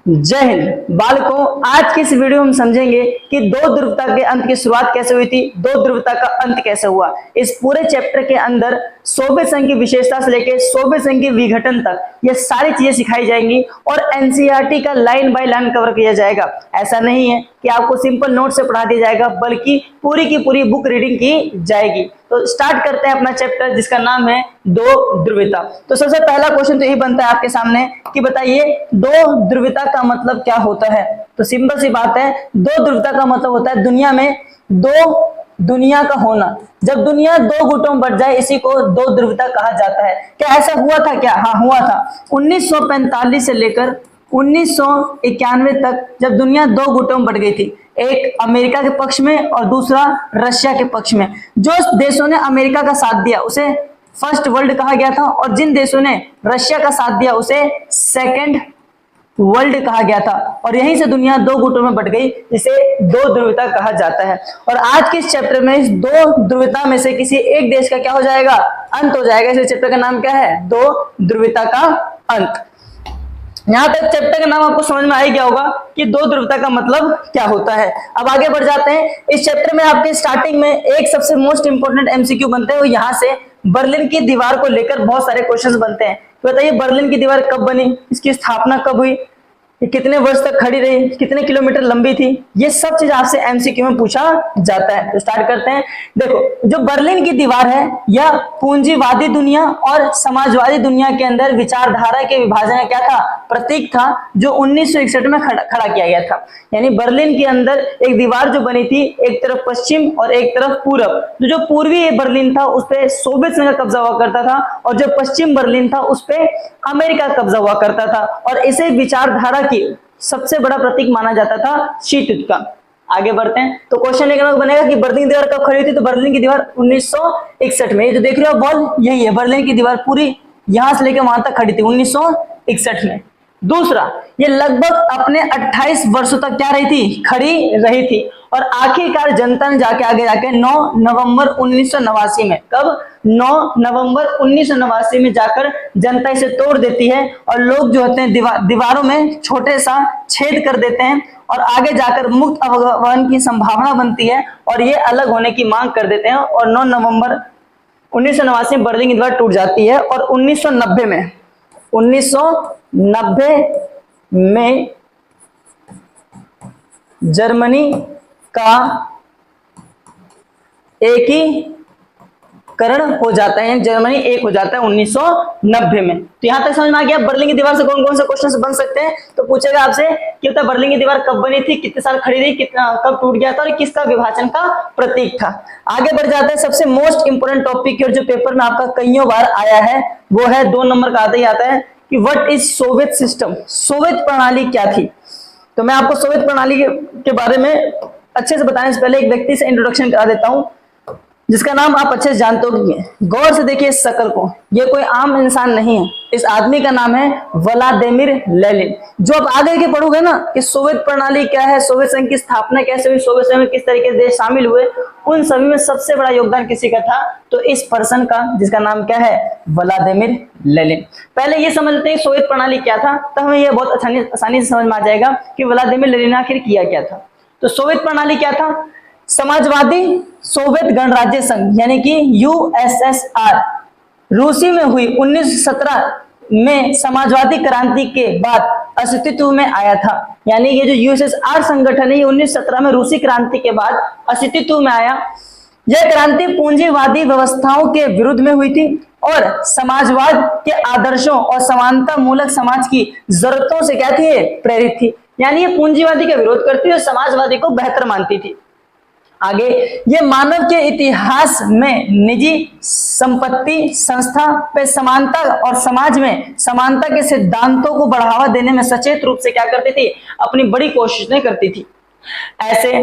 जय हिंद बालकों। आज की इस वीडियो में हम समझेंगे कि दो ध्रुवता के अंत की शुरुआत कैसे हुई थी, दो ध्रुवता का अंत कैसे हुआ। इस पूरे चैप्टर के अंदर सोवियत संघ की विशेषता से लेकर सोवियत संघ के विघटन तक ये सारी चीजें सिखाई जाएंगी और एनसीईआरटी का लाइन बाय लाइन कवर किया जाएगा। ऐसा नहीं है कि आपको सिंपल नोट से पढ़ा दिया जाएगा, बल्कि पूरी की पूरी बुक रीडिंग की जाएगी। तो स्टार्ट करते हैं अपना चैप्टर जिसका नाम है दो ध्रुवता। तो सबसे पहला क्वेश्चन तो यही बनता है आपके सामने कि बताइए दो ध्रुवता का मतलब क्या होता है। तो सिंपल सी बात है, दो ध्रुवता का मतलब होता है दुनिया में दो दुनिया का होना। जब दुनिया दो गुटों में बट जाए इसी को दो ध्रुवता कहा जाता है। क्या ऐसा हुआ था क्या? हाँ हुआ था। 1945 से लेकर 1991 तक जब दुनिया दो गुटों में बट गई थी, एक अमेरिका के पक्ष में और दूसरा रशिया के पक्ष में। जो देशों ने अमेरिका का साथ दिया उसे फर्स्ट वर्ल्ड कहा गया था और जिन देशों ने रशिया का साथ दिया उसे सेकंड वर्ल्ड कहा गया था। और यहीं से दुनिया दो गुटों में बट गई, जिसे दो ध्रुवता कहा जाता है। और आज के इस चैप्टर में इस दो ध्रुवता में से किसी एक देश का क्या हो जाएगा? अंत हो जाएगा। इस चैप्टर का नाम क्या है? दो ध्रुवता का अंत। यहां तक चैप्टर का नाम आपको समझ में आ ही गया होगा कि दो ध्रुवता का मतलब क्या होता है। अब आगे बढ़ जाते हैं। इस चैप्टर में आपके स्टार्टिंग में एक सबसे मोस्ट इंपोर्टेंट एमसीक्यू बनते हैं, वो यहाँ से बर्लिन की दीवार को लेकर बहुत सारे क्वेश्चंस बनते हैं। बताइए बर्लिन की दीवार कब बनी, इसकी स्थापना कब हुई, ये कितने वर्ष तक खड़ी रही, कितने किलोमीटर लंबी थी, ये सब चीज आपसे एमसीक्यू में पूछा जाता है। तो स्टार्ट करते हैं। देखो जो बर्लिन की दीवार है यह पूंजीवादी दुनिया और समाजवादी दुनिया के अंदर विचारधारा के विभाजन का क्या था? प्रतीक था, जो 1961 में खड़ा किया गया था। यानी बर्लिन के अंदर एक दीवार जो बनी थी, एक तरफ पश्चिम और एक तरफ पूरब। तो जो पूर्वी बर्लिन था उस पर सोवियत संघ का कब्जा हुआ करता था और जो पश्चिम बर्लिन था उस पर अमेरिका का कब्जा हुआ करता था। और इसे विचारधारा की सबसे बड़ा प्रतीक माना जाता था शीत युद्ध का। आगे बढ़ते हैं। तो क्वेश्चन एक बनेगा कि बर्लिन की दीवार कब खड़ी थी? तो बर्लिन की दीवार 1961 में। ये जो देख रहे हो बॉल, यही है बर्लिन की दीवार, पूरी यहां से लेकर वहां तक खड़ी थी 1961 में। दूसरा, ये लगभग अपने 28 वर्षों तक क्या रही थी? खड़ी रही थी। और आखिरकार जनता ने जाके आगे जाके 9 नवंबर 1989 में, कब? 9 नवंबर 1989 में जाकर जनता इसे तोड़ देती है और लोग जो होते हैं दीवारों में छोटे सा छेद कर देते हैं और आगे जाकर मुक्त आवागमन की संभावना बनती है और ये अलग होने की मांग कर देते हैं। और 9 नवंबर 1989 में बर्लिन की दीवार टूट जाती है। और 1990 में जर्मनी का एकीकरण हो जाता है, जर्मनी एक हो जाता है 1990 में। तो यहां तक समझ में आ गया बर्लिन की दीवार से कौन कौन से क्वेश्चन बन सकते हैं। तो पूछेगा आपसे कि बता बर्लिन की दीवार कब बनी थी, कितने साल खड़ी रही, कितना कब टूट गया था और किसका विभाजन का प्रतीक था। आगे बढ़ जाते हैं। सबसे मोस्ट इंपोर्टेंट टॉपिक और जो पेपर में आपका कईयों बार आया है वो है 2 नंबर का आता ही आता है कि what is Soviet system, Soviet प्रणाली क्या थी। तो मैं आपको सोवियत प्रणाली के बारे में अच्छे से बताने से पहले एक व्यक्ति से इंट्रोडक्शन करा देता हूं जिसका नाम आप अच्छे से जानते हो। गौर से देखिए इस शकल को, ये कोई आम इंसान नहीं है। इस आदमी का नाम है व्लादिमीर लेनिन। जो आप आगे के पढ़ोगे ना कि सोवियत प्रणाली क्या है, सोवियत संघ की स्थापना कैसे हुई, सोवियत संघ में किस तरीके से देश शामिल हुए, उन सभी में सबसे बड़ा योगदान किसी का था? तो इस पर्सन का, जिसका नाम क्या है? Vladimir Lenin. पहले ये समझते हैं सोवियत प्रणाली क्या था, तो हमें यह बहुत आसानी से समझ में आ जाएगा कि व्लादिमीर लेनिन ने आखिर किया क्या था। तो सोवियत प्रणाली क्या था? समाजवादी सोवियत गणराज्य संघ यानी कि यूएसएसआर रूसी में हुई 1917 में समाजवादी क्रांति के बाद अस्तित्व में आया था। यानी ये जो यूएसएसआर संगठन है ये 1917 में रूसी क्रांति के बाद अस्तित्व में आया। यह क्रांति पूंजीवादी व्यवस्थाओं के विरुद्ध में हुई थी और समाजवाद के आदर्शों और समानता मूलक समाज की जरूरतों से क्या थी? प्रेरित थी। यानी ये पूंजीवादी का विरोध करती और समाजवादी को बेहतर मानती थी। आगे, ये मानव के इतिहास में निजी संपत्ति संस्था पे समानता और समाज में समानता के सिद्धांतों को बढ़ावा देने में सचेत रूप से क्या करती थी? अपनी बड़ी कोशिशें करती थी। ऐसे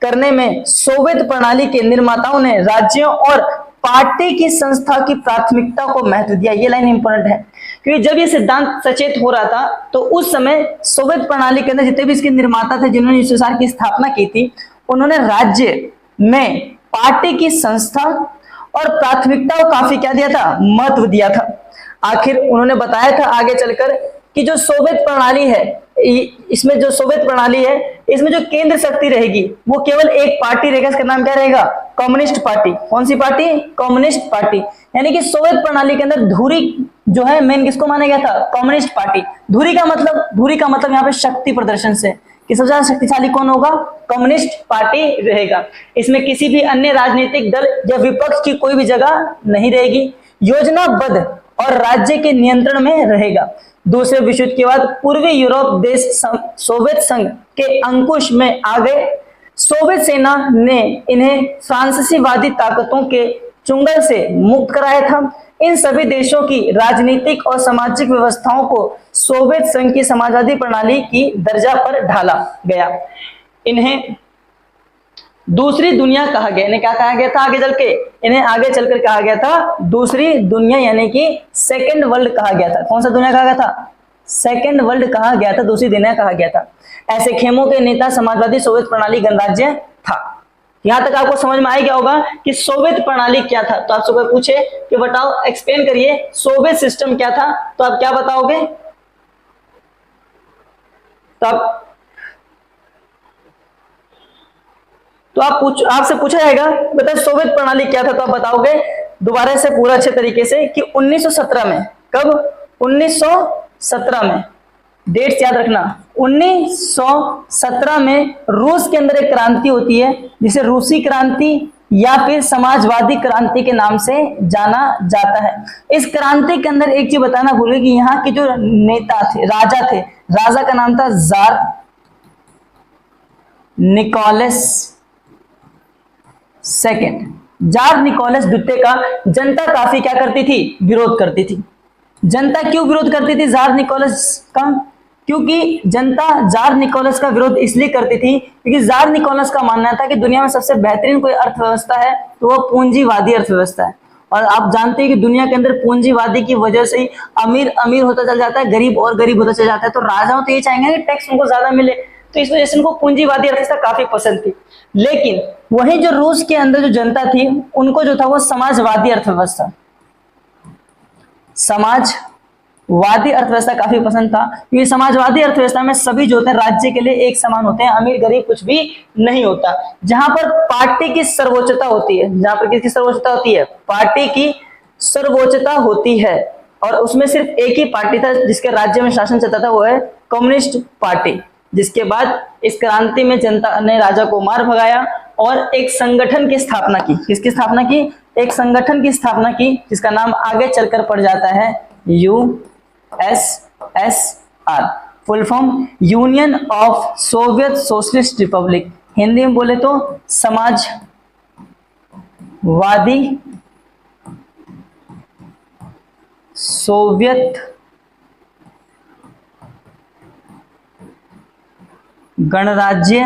करने में सोवियत प्रणाली के निर्माताओं ने राज्यों और पार्टी की संस्था की प्राथमिकता को महत्व दिया। ये लाइन इंपॉर्टेंट है क्योंकि जब ये सिद्धांत सचेत हो रहा था तो उस समय सोवियत प्रणाली के अंदर जितने भी इसके निर्माता थे जिन्होंने यूएसएसआर की स्थापना की थी, उन्होंने राज्य में पार्टी की संस्था और प्राथमिकता को काफी क्या दिया था? महत्व दिया था। आखिर उन्होंने बताया था आगे चलकर कि जो सोवियत प्रणाली है, इसमें जो सोवियत प्रणाली है, इसमें जो केंद्र शक्ति रहेगी वो केवल एक पार्टी रहेगा, इसका नाम क्या रहेगा? Communist party. कौन सी पार्टी? Communist party. यानी कि सोवियत प्रणाली के अंदर धुरी जो है मेन किसको माना गया था? Communist party. धुरी का मतलब यहाँ पे शक्ति प्रदर्शन से कि सबसे ज्यादा शक्तिशाली कौन होगा? कम्युनिस्ट पार्टी रहेगा। इसमें किसी भी अन्य राजनीतिक दल या विपक्ष की कोई भी जगह नहीं रहेगी। योजनाबद्ध और राज्य के नियंत्रण में रहेगा। दूसरे विश्व युद्ध के बाद पूर्वी यूरोप देश सोवियत संघ के अंकुश में आ गए। सोवियत सेना ने इन्हें फ्रांसीसीवादी ताकतों के चुंगल से मुक्त कराया था। इन सभी देशों की राजनीतिक और सामाजिक व्यवस्थाओं को सोवियत संघ की समाजवादी प्रणाली की दर्जा पर ढाला गया। इन्हें दूसरी दुनिया कहा गया। इन्हें क्या कहा गया था? आगे चल के इन्हें आगे चलकर कहा गया था दूसरी दुनिया, यानी कि सेकेंड वर्ल्ड कहा गया था। कौन सा दुनिया कहा गया था? सेकेंड वर्ल्ड कहा गया था, दूसरी दुनिया कहा गया था। ऐसे खेमों के नेता समाजवादी सोवियत प्रणाली गणराज्य था। यहां तक आपको समझ में आ गया होगा कि सोवियत प्रणाली क्या था। तो आपसे कोई पूछे कि बताओ, एक्सप्लेन करिए सोवियत सिस्टम क्या था, तो आप क्या बताओगे? तो आपसे पूछा जाएगा बताओ सोवियत प्रणाली क्या था, तो आप बताओगे दोबारा से पूरा अच्छे तरीके से कि 1917 में। कब? 1917 में। डेट्स याद रखना। 1917 में रूस के अंदर एक क्रांति होती है जिसे रूसी क्रांति या फिर समाजवादी क्रांति के नाम से जाना जाता है। इस क्रांति के अंदर एक चीज बताना भूल गए कि यहाँ के जो नेता थे, राजा का नाम था tsar Nicholas second. Tsar Nicholas द्वितीय का जनता काफी क्या करती थी? विरोध करती थी। जनता क्यों विरोध करती थी जार निकोलस का? क्योंकि जनता जार निकोलस का विरोध इसलिए करती थी क्योंकि जार निकोलस का मानना था कि दुनिया में सबसे बेहतरीन कोई अर्थव्यवस्था है तो वह पूंजीवादी अर्थव्यवस्था है। और आप जानते हैं कि दुनिया के अंदर पूंजीवादी की वजह से ही अमीर अमीर होता चल जाता है, गरीब और गरीब होता चल जाता है। तो राजाओं तो ये चाहेंगे कि टैक्स उनको ज्यादा मिले, तो इस वजह से उनको पूंजीवादी अर्थव्यवस्था काफी पसंद थी। लेकिन वहीं जो रूस के अंदर जो जनता थी उनको जो था वो समाजवादी अर्थव्यवस्था काफी पसंद था। क्योंकि समाजवादी अर्थव्यवस्था में सभी जो होते हैं राज्य के लिए एक समान होते हैं, अमीर गरीब कुछ भी नहीं होता। जहां पर पार्टी की सर्वोच्चता होती है, जहां पर किसकी सर्वोच्चता होती है? पार्टी की सर्वोच्चता होती है। और उसमें सिर्फ एक ही पार्टी था जिसके राज्य में शासन चलता था, वो है कम्युनिस्ट पार्टी। जिसके बाद इस क्रांति में जनता ने राजा को मार भगाया और एक संगठन की स्थापना की। किसकी स्थापना की? एक संगठन की स्थापना की जिसका नाम आगे चलकर पड़ जाता है USSR, full form union of Soviet socialist Republic. Hindi में बोले तो समाजवादी सोवियत गणराज्य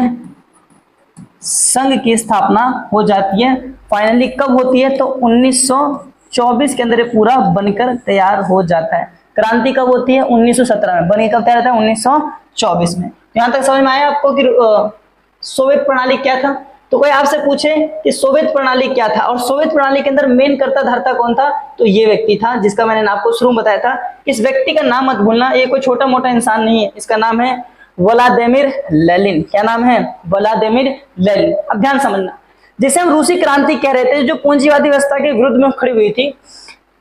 संघ की स्थापना हो जाती है। फाइनली कब होती है? तो 1924 के अंदर पूरा बनकर तैयार हो जाता है। क्रांति कब होती है? 1917 में। बनकर कब तैयार होता है? 1924 में। यहां तक समझ में आया आपको कि सोवियत प्रणाली क्या था? तो कोई आपसे पूछे कि सोवियत प्रणाली क्या था और सोवियत प्रणाली के अंदर मेन कर्ता धर्ता कौन था, तो ये व्यक्ति था जिसका मैंने आपको शुरू में बताया था। इस व्यक्ति का नाम मत भूलना, ये कोई छोटा मोटा इंसान नहीं है। इसका नाम है व्लादिमीर लेनिन। क्या नाम है? Vladimir Lenin. अब ध्यान समझना, जिसे हम रूसी क्रांति कह रहे थे, जो पूंजीवादी व्यवस्था के विरुद्ध में खड़ी हुई थी,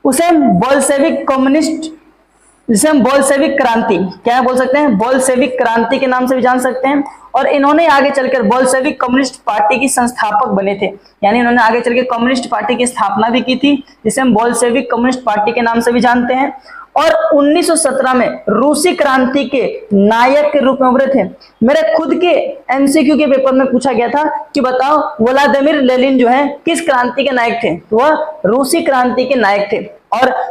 उसे हम बोल्शेविक क्रांति क्या बोल सकते हैं? बोल्शेविक क्रांति के नाम से भी जान सकते हैं। और इन्होंने आगे चलकर बोल्शेविक कम्युनिस्ट पार्टी की संस्थापक बने थे। यानी इन्होंने आगे चलकर कम्युनिस्ट पार्टी की स्थापना भी की थी, जिसे हम बोल्शेविक कम्युनिस्ट पार्टी के नाम से भी जानते हैं। और 1917 में रूसी क्रांति के नायक के रूप में उभरे थे। मेरे खुद के एमसीक्यू के पेपर में पूछा गया था कि बताओ व्लादिमीर लेनिन जो है किस क्रांति के नायक थे? तो वह रूसी क्रांति के नायक थे। और